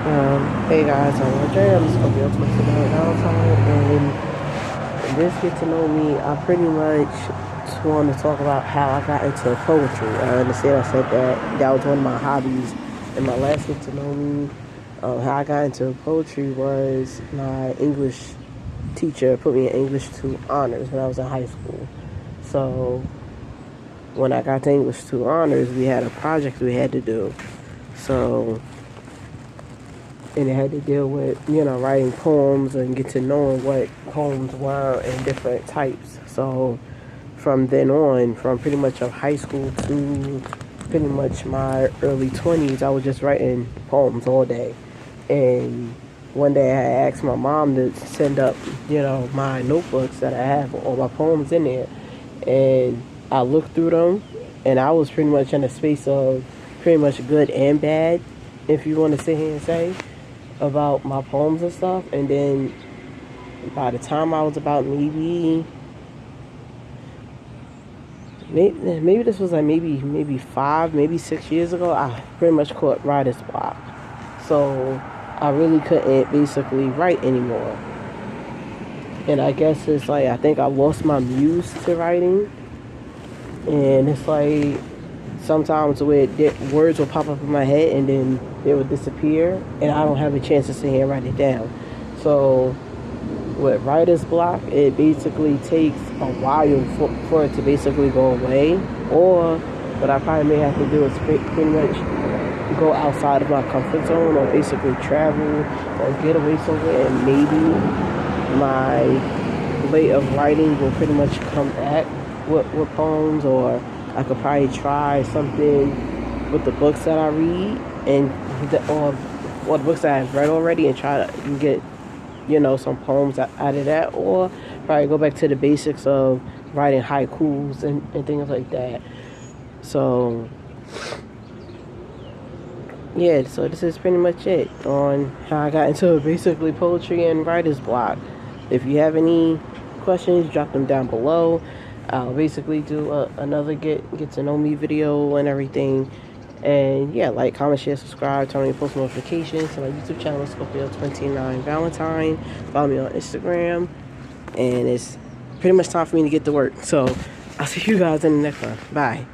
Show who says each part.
Speaker 1: Hey guys, I'm Jay. I'm just gonna be able to Valentine, and this get to know me. I pretty much want to talk about how I got into poetry. I said that was one of my hobbies. And my last get to know me, how I got into poetry was my English teacher put me in English 2 honors when I was in high school. So when I got to English 2 honors, we had a project we had to do. So and it had to deal with, writing poems and get to knowing what poems were and different types. So from then on, from pretty much of high school to pretty much my early 20s, I was just writing poems all day. And one day I asked my mom to send up, my notebooks that I have all my poems in there. And I looked through them, and I was pretty much in a space of pretty much good and bad, if you want to sit here and say, about my poems and stuff. And then by the time I was about maybe this was like maybe 5, maybe 6 years ago, I pretty much caught writer's block. So I really couldn't basically write anymore. And I guess it's like, I think I lost my muse to writing. And it's like sometimes where words will pop up in my head and then they will disappear, and I don't have a chance to sit here and write it down. So with writer's block, it basically takes a while for it to basically go away. Or what I probably may have to do is pretty much go outside of my comfort zone, or basically travel or get away somewhere, and maybe my way of writing will pretty much come back with poems. Or I could probably try something with the books that I read, or the books that I've read already, and try to get, some poems out of that. Or probably go back to the basics of writing haikus and things like that. So yeah, so this is pretty much it on how I got into basically poetry and writer's block. If you have any questions, drop them down below. I'll basically do another get to know me video and everything. And yeah, like, comment, share, subscribe, turn on your post notifications to my YouTube channel, Scorpio29 Valentine. Follow me on Instagram. And it's pretty much time for me to get to work. So I'll see you guys in the next one. Bye.